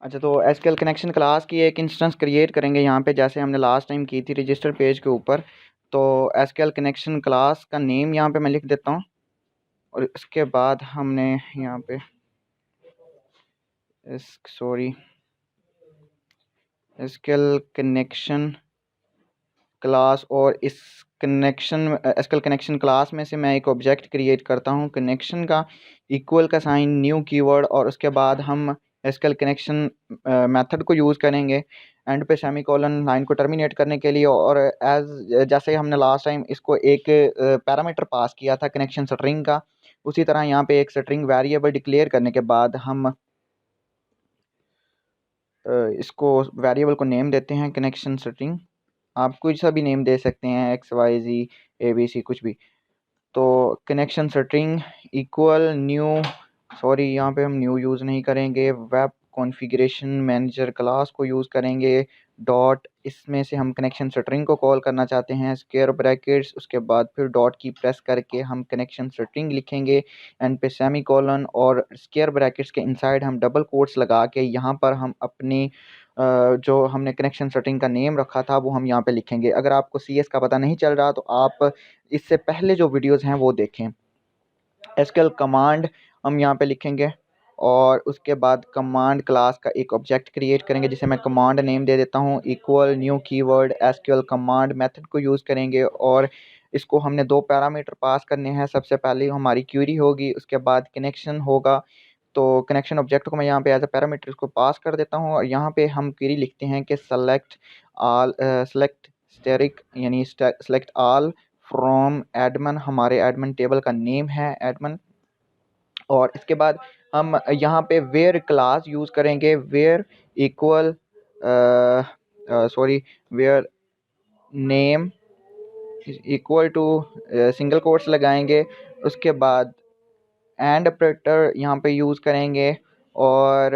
अच्छा, तो SQL connection class की एक इंस्टेंस क्रिएट करेंगे यहाँ पे, जैसे हमने लास्ट टाइम की थी रजिस्टर पेज के ऊपर। तो एसक्यूएल कनेक्शन क्लास का नेम यहाँ पे मैं लिख देता हूँ और इसके बाद हमने यहाँ पे एसक्यूएल कनेक्शन क्लास, और इस एसक्यूएल कनेक्शन क्लास में से मैं एक ऑब्जेक्ट क्रिएट करता हूँ कनेक्शन का, इक्वल का साइन, न्यू कीवर्ड, और उसके बाद हम एसक्यूएल कनेक्शन मेथड को यूज़ करेंगे एंड पे सेमीकोलन लाइन को टर्मिनेट करने के लिए। और जैसे हमने लास्ट टाइम इसको एक पैरामीटर पास किया था कनेक्शन स्ट्रिंग का, उसी तरह यहाँ पे एक स्ट्रिंग वेरिएबल डिक्लेयर करने के बाद हम इसको वेरिएबल को नेम देते हैं कनेक्शन स्ट्रिंग। आप कुछ सा भी नेम दे सकते हैं, XYZ ABC कुछ भी। तो connection string equal new, sorry यहाँ पे हम न्यू यूज़ नहीं करेंगे, वेब कॉन्फ़िगरेशन मैनेजर क्लास को यूज़ करेंगे। डॉट, इसमें से हम कनेक्शन स्ट्रिंग को कॉल करना चाहते हैं, स्क्वायर ब्रैकेट्स, उसके बाद फिर डॉट की प्रेस करके हम कनेक्शन स्ट्रिंग लिखेंगे, एंड पे सेमी कॉलन, और स्क्वायर ब्रैकेट्स के इनसाइड हम डबल कोट्स लगा के यहाँ पर हम अपनी जो हमने कनेक्शन स्ट्रिंग का नेम रखा था वो हम यहाँ पे लिखेंगे। अगर आपको CS का पता नहीं चल रहा तो आप इससे पहले जो वीडियोस हैं वो देखें। एसक्यूएल कमांड हम यहाँ पे लिखेंगे और उसके बाद कमांड क्लास का एक ऑब्जेक्ट क्रिएट करेंगे जिसे मैं कमांड नेम दे देता हूँ, equal new keyword SQL command method को यूज़ करेंगे। और इसको हमने 2 पैरामीटर पास करने हैं। सबसे पहले हमारी क्वेरी होगी, उसके बाद कनेक्शन होगा। तो कनेक्शन ऑब्जेक्ट को मैं यहाँ पे एज अ पैरामीटर इसको पास कर देता हूँ और यहाँ पे हम क्वेरी लिखते हैं कि सेलेक्ट स्टेरिक, यानी सेलेक्ट ऑल फ्रॉम एडमन, हमारे एडमन टेबल का नेम है एडमन। और इसके बाद हम यहाँ पे वेयर क्लास यूज़ करेंगे, where equal where name equal to single quotes लगाएंगे। उसके बाद एंड ऑपरेटर यहाँ पे यूज़ करेंगे और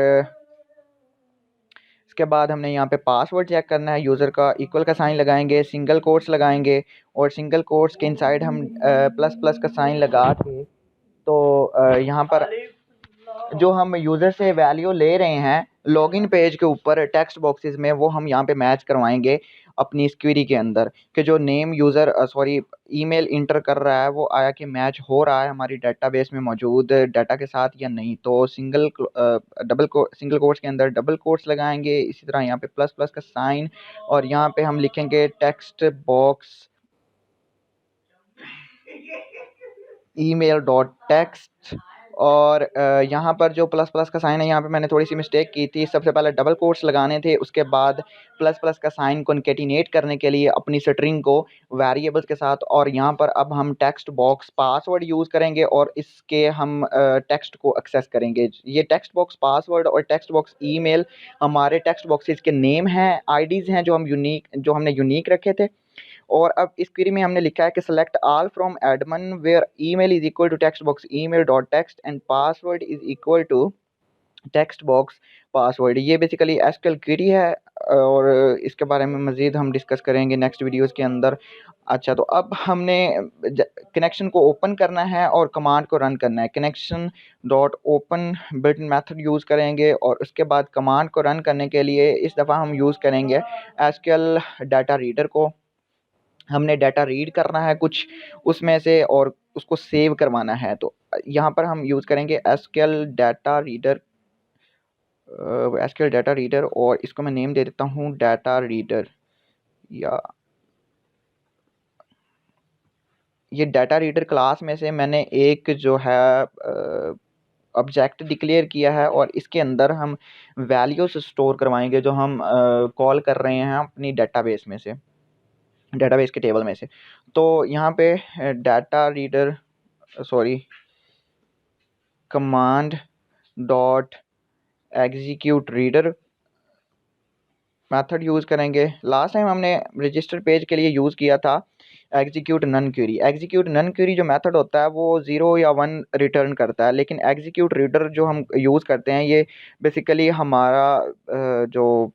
इसके बाद हमने यहाँ पे पासवर्ड चेक करना है यूज़र का, इक्वल का साइन लगाएंगे, सिंगल कोट्स लगाएंगे और सिंगल कोट्स के इनसाइड हम प्लस प्लस का साइन लगा के, तो यहाँ पर जो हम यूज़र से वैल्यू ले रहे हैं लॉगिन पेज के ऊपर टेक्स्ट बॉक्सेस में, वो हम यहाँ पे मैच करवाएंगे अपनी इस क्वेरी के अंदर कि जो नेम यूज़र ईमेल इंटर कर रहा है वो आया कि मैच हो रहा है हमारी डेटाबेस में मौजूद डाटा के साथ या नहीं। तो सिंगल कोट्स के अंदर डबल कोट्स लगाएंगे, इसी तरह यहाँ पे प्लस प्लस का साइन, और यहाँ पे हम लिखेंगे text box email dot text. और यहाँ पर जो प्लस प्लस का साइन है, यहाँ पे मैंने थोड़ी सी मिस्टेक की थी, सबसे पहले डबल कोट्स लगाने थे, उसके बाद प्लस प्लस का साइन कॉन्केटिनेट करने के लिए अपनी स्ट्रिंग को वेरिएबल्स के साथ। और यहाँ पर अब हम टेक्स्ट बॉक्स पासवर्ड यूज़ करेंगे और इसके हम टेक्स्ट को एक्सेस करेंगे। ये टेक्स्ट बॉक्स पासवर्ड और टेक्स्ट बॉक्स ईमेल हमारे टेक्स्ट बॉक्सेस के नेम हैं, आईडीज़ हैं जो हमने यूनिक रखे थे। और अब इस क्वेरी में हमने लिखा है कि select all from admin where email is equal to text box email dot text and password is equal to text box password. ये बेसिकली एसक्यूएल क्वेरी है और इसके बारे में मज़ीद हम डिस्कस करेंगे नेक्स्ट वीडियोस के अंदर। अच्छा, तो अब हमने कनेक्शन को ओपन करना है और कमांड को रन करना है। Connection dot open built method use करेंगे और उसके बाद कमांड को रन करने के लिए इस दफ़ा हम यूज़ करेंगे एसक्यूएल डाटा रीडर को। हमने डाटा रीड करना है कुछ उसमें से और उसको सेव करवाना है। तो यहाँ पर हम यूज़ करेंगे एसक्यूएल डाटा रीडर और इसको मैं नेम दे देता हूँ डाटा रीडर। या ये डाटा रीडर क्लास में से मैंने एक जो है ऑब्जेक्ट डिक्लेयर किया है और इसके अंदर हम वैल्यूज स्टोर करवाएंगे जो हम कॉल कर रहे हैं अपनी डेटाबेस में से, डेटाबेस के टेबल में से। तो यहाँ पे data reader command dot execute reader method use करेंगे। लास्ट टाइम हमने रजिस्टर पेज के लिए यूज़ किया था execute non query. Execute non query जो मेथड होता है वो 0 या 1 रिटर्न करता है, लेकिन एग्जीक्यूट रीडर जो हम यूज़ करते हैं ये बेसिकली हमारा जो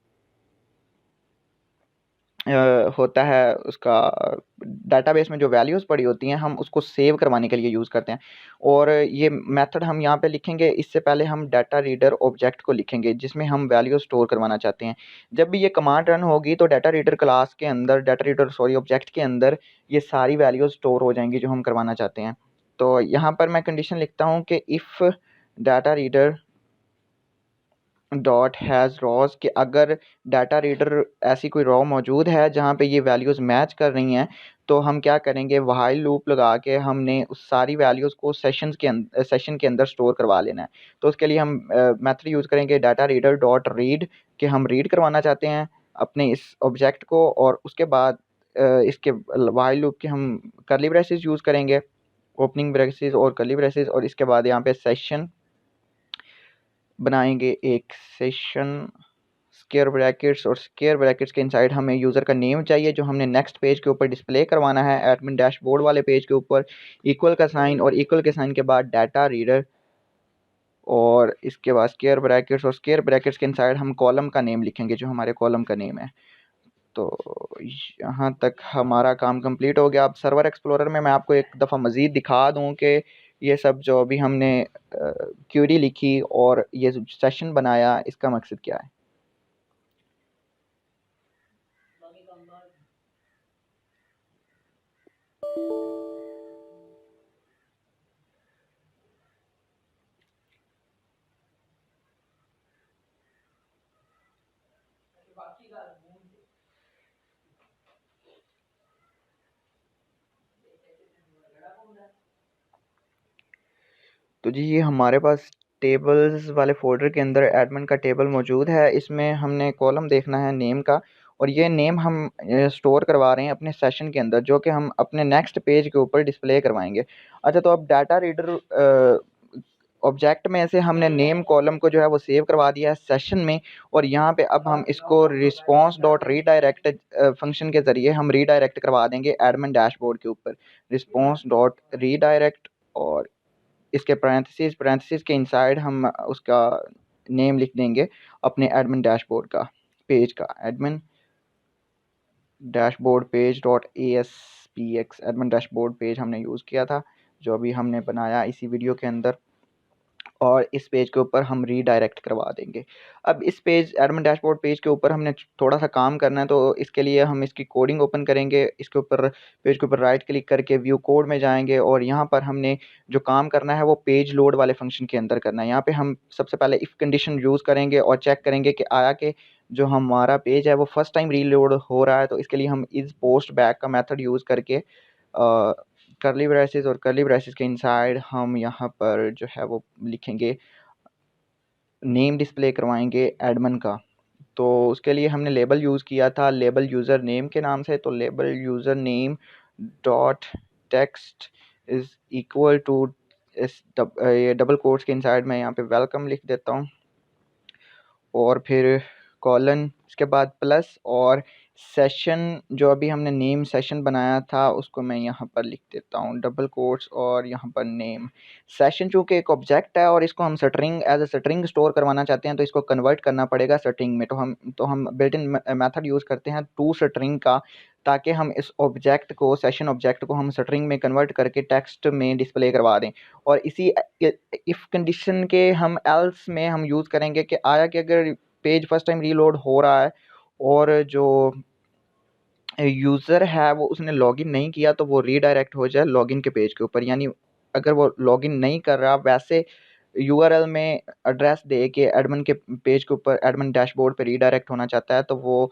होता है उसका डाटाबेस में जो वैल्यूज़ पड़ी होती हैं हम उसको सेव करवाने के लिए यूज़ करते हैं। और ये मेथड हम यहाँ पे लिखेंगे, इससे पहले हम डाटा रीडर ऑब्जेक्ट को लिखेंगे जिसमें हम वैल्यू स्टोर करवाना चाहते हैं। जब भी ये कमांड रन होगी तो डाटा रीडर क्लास के अंदर, डाटा रीडर सॉरी ऑब्जेक्ट के अंदर ये सारी वैल्यूज़ स्टोर हो जाएंगी जो हम करवाना चाहते हैं। तो यहाँ पर मैं कंडीशन लिखता हूँ कि if data reader dot has rows, कि अगर डाटा रीडर ऐसी कोई रॉ मौजूद है जहाँ पे ये वैल्यूज़ मैच कर रही हैं, तो हम क्या करेंगे, व्हाइल लूप लगा के हमने उस सारी वैल्यूज़ को सेशन के अंदर स्टोर करवा लेना है। तो उसके लिए हम मेथड यूज़ करेंगे डाटा रीडर डॉट रीड, कि हम रीड करवाना चाहते हैं अपने इस ऑब्जेक्ट को, और उसके बाद इसके व्हाइल लूप के हम कर्ली ब्रेसेस यूज़ करेंगे, ओपनिंग ब्रेसेस और कर्ली ब्रेसेस, और इसके बाद यहाँ पे सेशन बनाएंगे एक सेशन स्क्वायर ब्रैकेट्स, और स्क्वायर ब्रैकेट्स के इनसाइड हमें यूज़र का नेम चाहिए जो हमने नेक्स्ट पेज के ऊपर डिस्प्ले करवाना है एडमिन डैशबोर्ड वाले पेज के ऊपर, इक्वल का साइन, और इक्वल के साइन के बाद डाटा रीडर, और इसके बाद स्क्वायर ब्रैकेट्स, और स्क्वायर ब्रैकेट्स के इनसाइड हम कॉलम का नेम लिखेंगे जो हमारे कॉलम का नेम है। तो यहाँ तक हमारा काम कंप्लीट हो गया। अब सर्वर एक्सप्लोरर में मैं आपको एक दफ़ा मज़ीद दिखा दूँ कि ये सब जो अभी हमने क्यूरी लिखी और ये सेशन बनाया, इसका मकसद क्या है। तो जी ये हमारे पास टेबल्स वाले फ़ोल्डर के अंदर एडमिन का टेबल मौजूद है। इसमें हमने कॉलम देखना है नेम का, और ये नेम हम स्टोर करवा रहे हैं अपने सेशन के अंदर, जो कि हम अपने नेक्स्ट पेज के ऊपर डिस्प्ले करवाएंगे। अच्छा, तो अब डाटा रीडर ऑब्जेक्ट में से हमने नेम कॉलम को जो है वो सेव करवा दिया है सेशन में, और यहाँ पे अब हम इसको रिस्पॉन्स डॉट रीडायरेक्ट फंक्शन के ज़रिए हम रीडायरेक्ट करवा देंगे एडमिन डैशबोर्ड के ऊपर, रिस्पॉन्स डॉट रीडायरेक्ट, और इसके पैरेंथेसिस के इनसाइड हम उसका नेम लिख देंगे अपने एडमिन डैशबोर्ड का पेज का, admin dashboard page dot ASPX, admin dashboard page हमने यूज़ किया था जो अभी हमने बनाया इसी वीडियो के अंदर, और इस पेज के ऊपर हम रीडायरेक्ट करवा देंगे। अब इस पेज एडमिन डैशबोर्ड पेज के ऊपर हमने थोड़ा सा काम करना है, तो इसके लिए हम इसकी कोडिंग ओपन करेंगे, इसके ऊपर पेज के ऊपर राइट क्लिक करके व्यू कोड में जाएंगे, और यहाँ पर हमने जो काम करना है वो पेज लोड वाले फंक्शन के अंदर करना है। यहाँ पे हम सबसे पहले इफ़ कंडीशन यूज़ करेंगे और चेक करेंगे कि आया कि जो हमारा पेज है वो फर्स्ट टाइम रीलोड हो रहा है। तो इसके लिए हम इस पोस्ट बैक का मेथड यूज़ करके कर्ली ब्रेसेस, और कर्ली ब्रेसेस के इनसाइड हम यहाँ पर जो है वो लिखेंगे नेम डिस्प्ले करवाएंगे एडमिन का। तो उसके लिए हमने लेबल यूज़ किया था लेबल यूज़र नेम के नाम से, तो label user name dot text is equal to इस ये डबल कोट्स के इनसाइड में यहाँ पे वेलकम लिख देता हूँ, और फिर कॉलन, उसके बाद प्लस, और सेशन जो अभी हमने नेम सेशन बनाया था उसको मैं यहाँ पर लिख देता हूँ डबल कोट्स, और यहाँ पर नेम। सेशन चूँकि एक ऑब्जेक्ट है और इसको हम string as a string store करवाना चाहते हैं, तो इसको कन्वर्ट करना पड़ेगा स्ट्रिंग में। तो हम बिल्ट इन मेथड यूज़ करते हैं टू स्ट्रिंग का, ताकि हम इस ऑब्जेक्ट को, सेशन ऑब्जेक्ट को हम स्ट्रिंग में कन्वर्ट करके टेक्स्ट में डिस्प्ले करवा दें। और इसी इफ़ कंडीशन के हम एल्स में हम यूज़ करेंगे कि आया कि अगर पेज फर्स्ट टाइम रीलोड हो रहा है और जो यूज़र है वो उसने लॉगिन नहीं किया, तो वो रीडायरेक्ट हो जाए लॉगिन के पेज के ऊपर। यानी अगर वो लॉगिन नहीं कर रहा, वैसे यूआरएल में एड्रेस दे के एडमिन के पेज के ऊपर, एडमिन डैशबोर्ड पे रीडायरेक्ट होना चाहता है, तो वो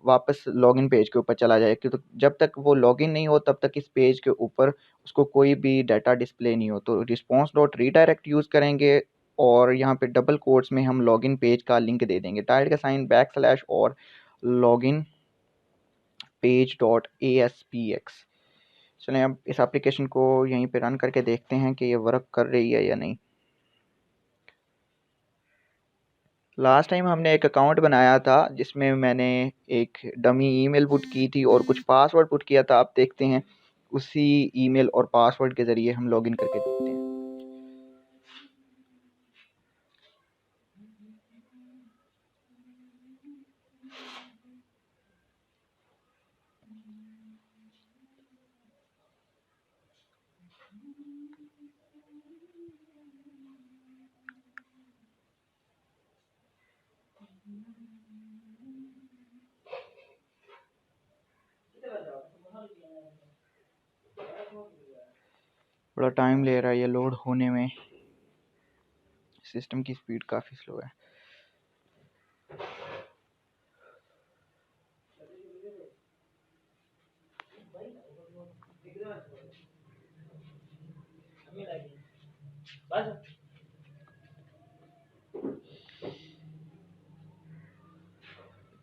वापस लॉगिन पेज के ऊपर चला जाए, क्योंकि जब तक वो लॉगिन नहीं हो तब तक इस पेज के ऊपर उसको कोई भी डाटा डिस्प्ले नहीं हो। तो रिस्पॉन्स डॉट रीडायरेक्ट यूज़ करेंगे, और यहाँ पे डबल कोट्स में हम लॉगिन पेज का लिंक दे देंगे, टाइटल का साइन बैकस्लैश और लॉगिन पेज डॉट ASPX। चलें अब इस एप्लीकेशन को यहीं पे रन करके देखते हैं कि ये वर्क कर रही है या नहीं। लास्ट टाइम हमने एक अकाउंट बनाया था जिसमें मैंने एक डमी ईमेल पुट की थी और कुछ पासवर्ड पुट किया था। आप देखते हैं उसी ईमेल और पासवर्ड के ज़रिए हम लॉगिन करके देखते हैं। बड़ा टाइम ले रहा है ये लोड होने में, सिस्टम की स्पीड काफ़ी स्लो है।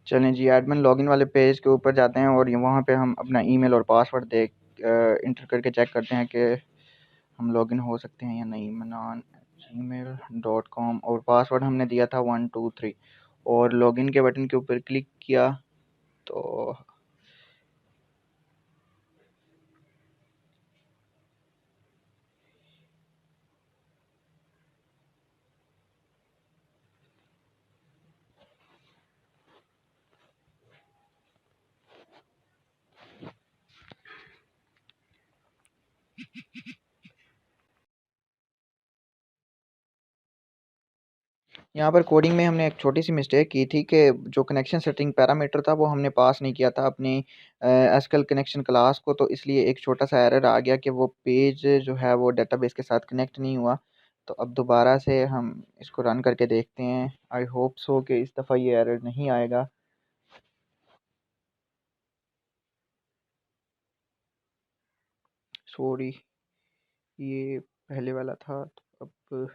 चलें जी, एडमिन लॉगिन वाले पेज के ऊपर जाते हैं और वहाँ पे हम अपना ईमेल और पासवर्ड इंटर करके चेक करते हैं कि हम लॉगिन हो सकते हैं या नहीं। manan@gmail.com और पासवर्ड हमने दिया था 123 और लॉगिन के बटन के ऊपर क्लिक किया तो यहाँ पर कोडिंग में हमने एक छोटी सी मिस्टेक की थी कि जो कनेक्शन सेटिंग पैरामीटर था वो हमने पास नहीं किया था अपनी एसक्यूएल कनेक्शन क्लास को, तो इसलिए एक छोटा सा एरर आ गया कि वो पेज जो है वो डेटाबेस के साथ कनेक्ट नहीं हुआ। तो अब दोबारा से हम इसको रन करके देखते हैं। आई होप सो कि इस दफ़ा ये एरर नहीं आएगा। सॉरी, ये पहले वाला था तो अब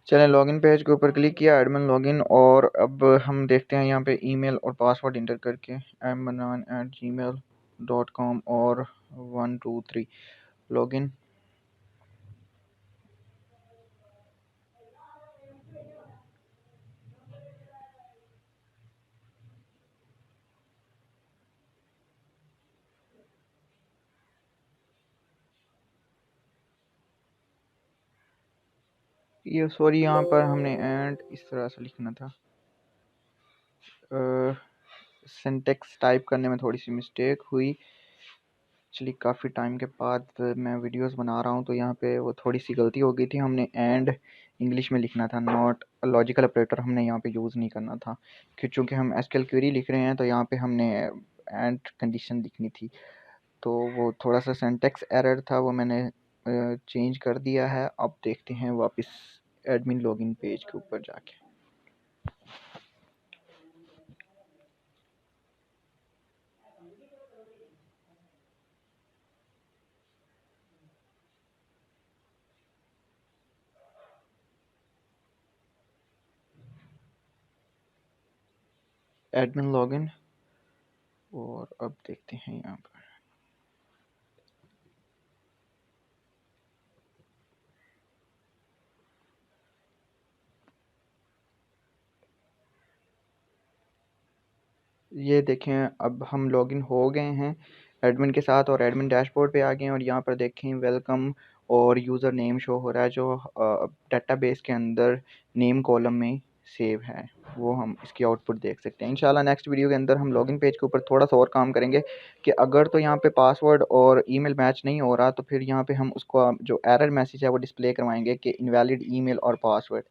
चलें, लॉगिन पेज के ऊपर क्लिक किया, एडमिन लॉगिन, और अब हम देखते हैं यहाँ पे ईमेल और पासवर्ड इंटर करके manan@gmail.com और 123 लॉगिन। ये सॉरी, यहाँ पर हमने एंड इस तरह से लिखना था। सिंटेक्स टाइप करने में थोड़ी सी मिस्टेक हुई। एक्चुअली काफ़ी टाइम के बाद मैं वीडियोस बना रहा हूँ तो यहाँ पे वो थोड़ी सी गलती हो गई थी। हमने एंड इंग्लिश में लिखना था, नॉट लॉजिकल ऑपरेटर हमने यहाँ पे यूज़ नहीं करना था, क्योंकि हम एसक्यूएल क्वेरी लिख रहे हैं तो यहाँ पे हमने एंड कंडीशन लिखनी थी। तो वो थोड़ा सा सिंटेक्स एरर था, वो मैंने चेंज कर दिया है। अब देखते हैं वापस एडमिन लॉगिन पेज के ऊपर जाके। एडमिन लॉगिन, और अब देखते हैं यहाँ पर ये देखें, अब हम लॉगिन हो गए हैं एडमिन के साथ और एडमिन डैशबोर्ड पे आ गए हैं और यहाँ पर देखें वेलकम और यूज़र नेम शो हो रहा है जो डेटाबेस के अंदर नेम कॉलम में सेव है, वो हम इसकी आउटपुट देख सकते हैं। इंशाल्लाह नेक्स्ट वीडियो के अंदर हम लॉगिन पेज के ऊपर थोड़ा सा और काम करेंगे कि अगर तो यहाँ पे पासवर्ड और ईमेल मैच नहीं हो रहा तो फिर यहाँ पे हम उसको जो एरर मैसेज है वो डिस्प्ले करवाएंगे कि इनवैलिड ईमेल और पासवर्ड।